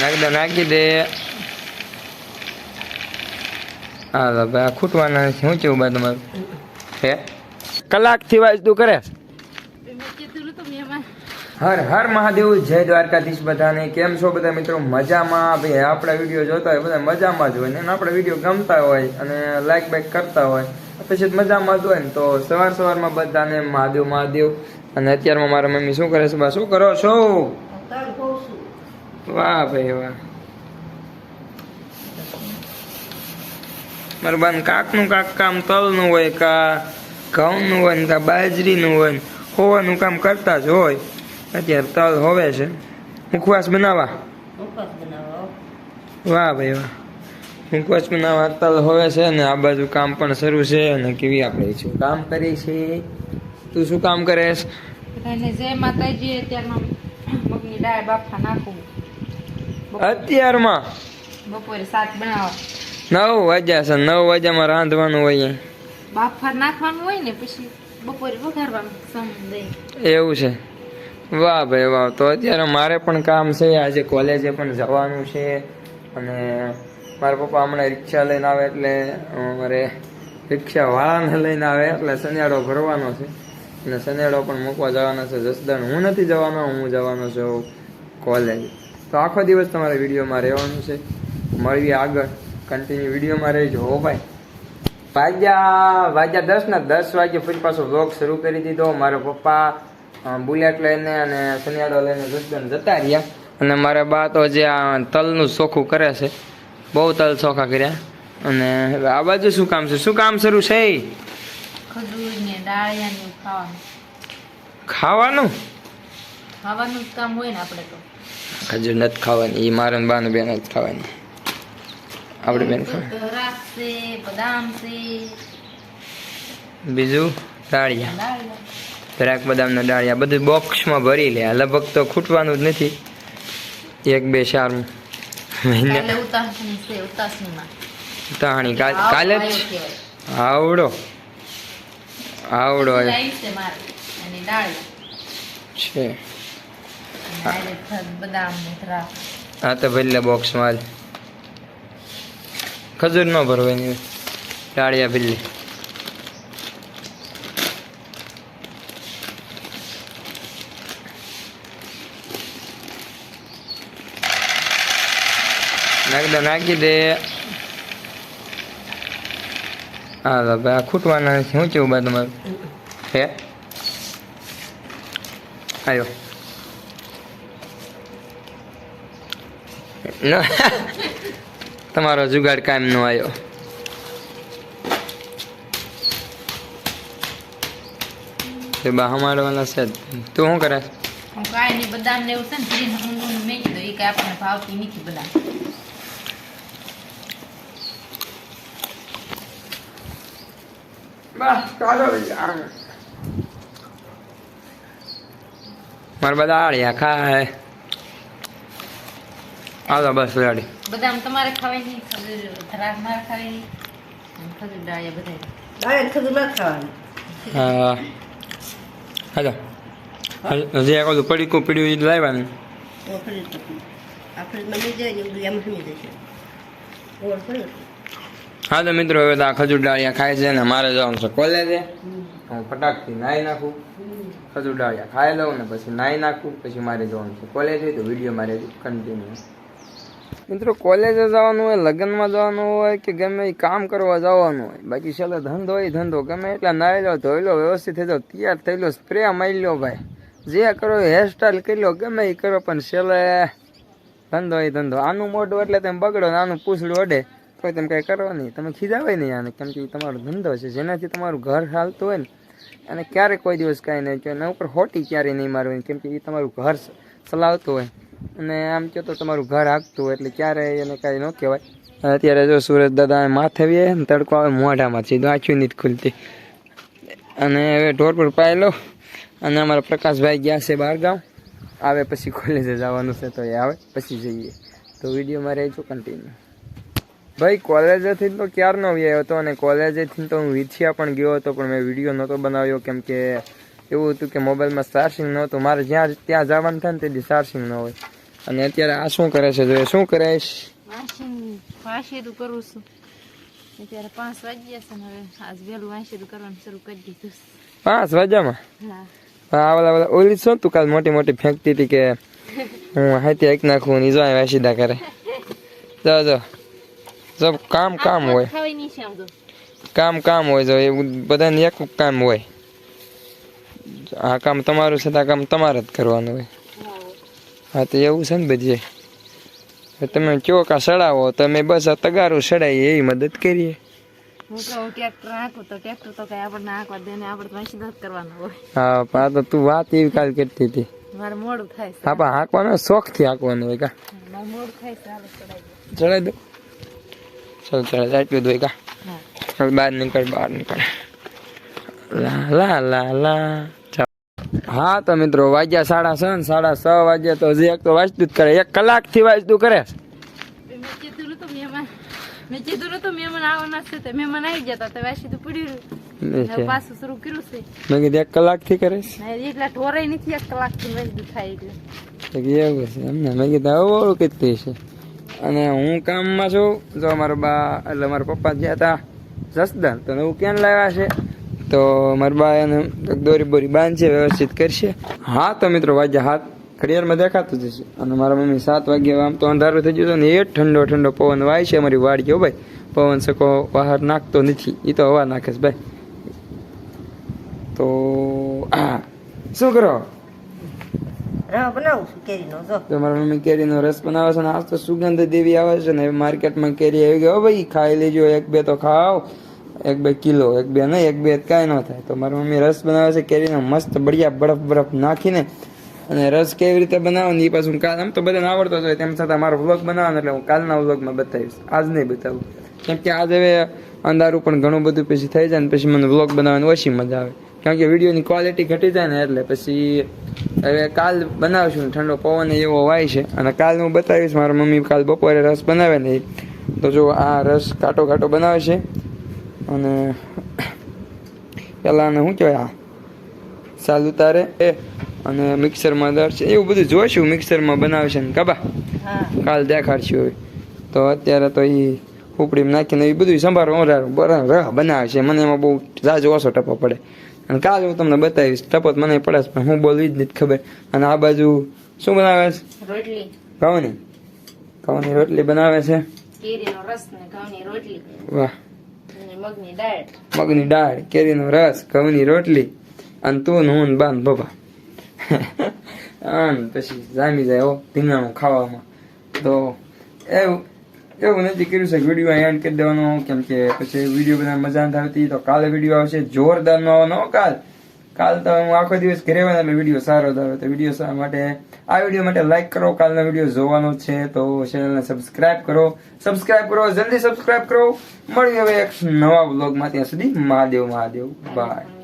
નાખી દે. હા ભાઈ ખૂટવાના નથી. શું કેવું બા તમારું હે? કલાકથી વાંચ તું કરે. હર હર મહાદેવ, જય દ્વારકાધીશ બધાને. કેમ છો બધા મિત્રો? મજામાં? ભાઈ આપણા વિડીયો જોતા હોય બધા મજામાં જ હોય ને આપણા વિડીયો ગમતા હોય અને લાઈક બાઈક કરતા હોય પછી મજામાં જ હોય ને. તો સવારમાં બધાને મહાદેવ મહાદેવ. અને અત્યારમાં મારા મમ્મી શું કરે છે? બા શું કરો છો? વાહ ભાઈ વાહ. મારું બાન કાકનું કામ તલનું હોય, કા ઘઉંનું હોય ને, કા બાજરીનું હોય ને, હોવાનું કામ કરતા જ હોય. અત્યારે તલ હોવે છે મુખવાસ બનાવવા. વાહ ભાઈ વાહ. મુખવાસ બનાવવા તલ હોવે છે ને આ બાજુ કામ પણ શરૂ છે. અને કેવી આપણે શું કામ કરીએ છીએ? તું શું કામ કરેશ? જય માતાજી. અત્યારમાં મગની દાળ બાફા નાખું. અત્યારમાં બપોરે શાક બનાવવા 9 વાગ્યા છે. 9 વાગ્યામાં રાંધવાનું હોય. બાફા નાખવાનું હોય ને પછી બપોરે વઘારવાનું સમય. એવું છે? વાહ ભાઈ વાહ. તો અત્યારે મારે પણ કામ છે. આજે કોલેજે પણ જવાનું છે. અને મારા પપ્પા હમણાં રિક્ષા લઈને આવે એટલે મારે રિક્ષા વાળાને લઈને આવે એટલે શનિયાળો ભરવાનો છે. અને શનિયાળો પણ મૂકવા જવાનો છે જસદણ. હું નથી જવાનો, હું જવાનો છું કોલેજ. તો આખો દિવસ તમારે વિડીયોમાં રહેવાનું છે. મળીએ આગળ, કન્ટિન્યુ વિડીયોમાં રહેજો. હો ભાઈ. વાગ્યા 10 ને 10 વાગે ફરી પાછો વ્લોગ શરૂ કરી દીધો. મારા પપ્પા બુલેટ લઈને અને શનિયાળો લઈને જસદણ જતા રહ્યા. અને મારા બા તો જે આ તલનું ચોખ્ખું કરે છે. બહુ તલ ચોખ્ખા કર્યા. અને આ બાજુ શું કામ છે? શું કામ શરૂ છે? ખજૂર ને ડાળિયાનું ખાવાનું ખાવાનું જ કામ હોય ને આપણે તો. ખજૂર નથી ખાવાની, એ મારા બાનું બેન જ ખાવાની. આપણે બેન દ્રાક્ષ છે, બદામ છે, બીજું ડાળિયા, દ્રાક્ષ બદામના ડાળિયા બધું બોક્સમાં ભરી લે. લગભગ તો ખૂટવાનું જ નથી. 1 2 4 મહિને ઉતાહણી કાલે જ આવડો છે. હા તો ભરી બોક્સમાં જ. ખજૂર ન ભરવાની, ડાળિયા ભરી. નાખી દે. હા ભાઈ ખૂટવાના નથી. શું કેવું બા તમારું હે? આવ્યો તમારો જુગાડ કાયમ નો આવ્યો. બા હમાડવાના છે. તું શું કરે? કાંઈ નહીં, બદામ ને એવું છે ને મેકી દો. એ કઈ આપણને ભાવતી નથી બદામ. મારે બધા આળ્યા ખાય. હાલો બસ રેડી. બદામ તમારે ખાવાય નહીં, ખજૂર દ્રાક્ષ મારે ખાવાય નહીં, ખજૂર ડાળિયા બધા. ખજૂર નથી ખાવાની. હા હાલો. હજી એક ઓલું પડીકું પીડ્યું એ લાવવાનું. હા તો મિત્રો હવે તો આ ખજૂર ડાળિયા ખાય છે ને મારે જવાનું છે કોલેજે. હું ફટાકથી નાહી નાખું, ખજૂર ડાળિયા ખાઈ લઉં ને પછી નાહી નાખું. પછી મારે જવાનું છે કોલેજ. હોય તો વિડીયો મારે કન્ટિન્યુ. મિત્રો કોલેજે જવાનું હોય, લગ્નમાં જવાનું હોય કે ગમે એ કામ કરવા જવાનું હોય, બાકી છેલ્લે ધંધો હોય ધંધો ગમે એટલા નાહી લો, ધોઈ લો, વ્યવસ્થિત થઈ જાવ, તૈયાર થઈ લો, સ્પ્રે મારી લો ભાઈ, જે કરો એ હેરસ્ટાઈલ કરી લો, ગમે એ કરો, પણ છેલ્લે ધંધો હોય ધંધો. આનું મોઢું એટલે તમે બગડો ને આનું પૂછડું અડે તો તમે કંઈ કરો નહીં, તમે ખીજાવાય નહીં આને, કેમ કે તમારો ધંધો છે જેનાથી તમારું ઘર હાલતું હોય ને. અને ક્યારેક કોઈ દિવસ કાંઈ નહીં કહે, એના ઉપર ખોટી ક્યારેય નહીં મારવાની, કેમ કે એ તમારું ઘર ચલાવતું હોય અને આમ કહો તો તમારું ઘર હાંકતું હોય, એટલે ક્યારેય એને કાંઈ ન કહેવાય. અત્યારે જો સુરજ દાદા માથે વે ને તડકો આવે મોઢામાં સીધું આંખ્યું નથી ખુલતી. અને હવે ઢોર પર પાઈ લો. અને અમારા પ્રકાશભાઈ ગયા છે બહારગામ, આવે પછી કોલેજે જવાનું છે તો એ આવે પછી જઈએ. તો વિડીયોમાં રહેજો કન્ટિન્યુ. ભાઈ કોલેજેથી તો ક્યારનો આવ્યો હતો અને કોલેજેથી તો હું વિછિયા પણ ગયો હતો, પણ મેં વિડીયો નહોતો બનાવ્યો કેમ કે એવું હતું કે મોબાઈલમાં ચાર્જિંગ નહોતું. મારે જ્યાં ત્યાં જવાનું થાય ને તેથી ચાર્જિંગ ન હોય. અને અત્યારે આ શું કરે છે જોઈએ શું કરેશ વાંસેરું કરું છું અત્યારે 5 વાગ્યા છે ને હવે આજ વહેલું વાંસેરું કરવાનું શરૂ કરી દીધું 5 વાગ્યામાં હા હા ઓલા ઓલી શું તું કાલ મોટી મોટી ફેંકતી હતી કે હું હાથી એક નાખું ને જો વાસીદા કરે જો કામ હોય ખાવાય નહીં છે આમ તો કામ હોય જો એવું બધાને એક કામ હોય આ કામ તમારું છે તો આ કામ તમારે જ કરવાનું હોય હા તો એવું છે ને બધી તમે કયો કા સડાવો તમે બસ આ તગારું સડાઈએ એવી મદદ કરીએ હું કહું ટ્રેક્ટર હાંકું તો ટ્રેક્ટર તો કઈ આપણને હાંકવા દે ને આપણે વાંસેરું જ કરવાનું હોય હા પણ તો તું વાત એવી કાલ કરતી હતી મારે મોડું થાય છે હા પણ હાંકવાનો શોખથી હાંકવાનું હોય કા મારે મોડું થાય છે હાલો ચડાવી ચડાવી દો ચાલ ચડાવી આટલું દો કા હા હવે બહાર નીકળ લા લા લા લા હા તો મિત્રો વાગ્યા 6:30 6:30 વાગ્યા તો હજી એક તો વાંચતું જ કરે 1 કલાકથી વાંચતું કરે મેં કીધું નતું મહેમાન આવવાના છે તો મહેમાન આવી જતા તો વાંસેરું પડ્યું હવે પાછું શરૂ કર્યું છે મેં કીધું 1 કલાકથી કરીશ એટલા ઢોરાય નથી 1 કલાકથી વાંસેરું થાય એટલે એવું છે એમને મેં કીધું હવે કેટલી છે અને હું કામમાં છું જો મારા બા એટલે મારા પપ્પા ગયા હતા જસદણ તો નવું ક્યાં લાવ્યા છે તો મારા બા એને દોરી બોરી બાંધશે વ્યવસ્થિત કરશે હા તો મિત્રો વાગ્યા હાથ ઘડિયાળમાં દેખાતું જશે અને મારા મમ્મી 7 વાગ્યા આમ તો અંધારું થઈ ગયું ને એ ઠંડો ઠંડો પવન વાય છે અમારી વાડીઓ ભાઈ પવન સકો બહાર નાખતો નથી એ તો હવા નાખે છે ભાઈ તો શું કરો રવા બનાવું છું કેરીનો જો તો મારા મમ્મી કેરીનો રસ બનાવે છે ને આજ તો સુગંધ દેવી આવે છે ને માર્કેટમાં કેરી આવી ગઈ ભાઈ ખાઈ લેજો 1-2 તો ખાઓ 1-2 કિલો 1-2 નહીં 1-2 કાંઈ ન થાય તો મારી મમ્મી રસ બનાવે છે કેરીનો મસ્ત બઢિયા બરફ નાખીને અને રસ કેવી રીતે બનાવો ને એ પાછું કાલ આમ તો બધાને આવડતો જ હોય તેમ છતાં મારો વ્લોગ બનાવવાનો એટલે હું કાલના વ્લોગમાં બતાવીશ આજ નહીં બતાવું કેમ કે આજ હવે અંધારું પણ ઘણું બધું પછી થઈ જાય ને પછી મને વ્લોગ બનાવવાની ઓછી મજા આવે કારણ કે વિડીયોની ક્વોલિટી ઘટી જાય ને એટલે પછી હવે કાલ બનાવશું ને ઠંડો પવન એવો વાય છે અને કાલ હું બતાવીશ મારા મમ્મી કાલ બપોરે રસ બનાવે ને તો જો આ રસ કાટો બનાવે છે અને પેલા શું કહેવાય આ સાલ ઉતારે અને મિક્સરમાં દળશે એવું બધું જોઈશું મિક્સરમાં બનાવશે ને કબા હા કાલ દેખાડશું હવે તો અત્યારે તો એ ઉપડીમાં નાખીને એ બધું સંભાળો બરાબર બનાવે છે મને એમાં બહુ જાજો ઓછો ટપો પડે અને કાલે હું તમને બતાવીશ ટપો મને પડે છે પણ હું બોલવી જ નથી ખબર અને આ બાજુ શું બનાવે છે રોટલી ઘઉંની રોટલી બનાવે છે કેરીનો રસ ને ઘઉંની રોટલી વાહ અને મગની દાળ મગની દાળ કેરીનો રસ ઘઉંની રોટલી અને તું ને હું બાંધ બાબા પછી જામી જાય હો ધીંગાણું ખાવામાં તો એવું નથી કર્યું છે વિડીયો એન્ડ કરી દેવાનો કેમ કે પછી વિડીયો બધા મજા નથી આવતી તો કાલે વિડીયો આવશે જોરદાર નો આવવાનો કાલ તો હું આખો દિવસ ઘરે હોય એટલે વિડીયો સારો જ આવે તો વિડીયો માટે આ વિડીયો માટે લાઈક કરો કાલનો વિડીયો જોવાનો છે તો ચેનલને સબસ્ક્રાઇબ કરો જલ્દી સબસ્ક્રાઇબ કરો મળીએ હવે એક નવા વ્લોગમાં ત્યાં સુધી મહાદેવ બાય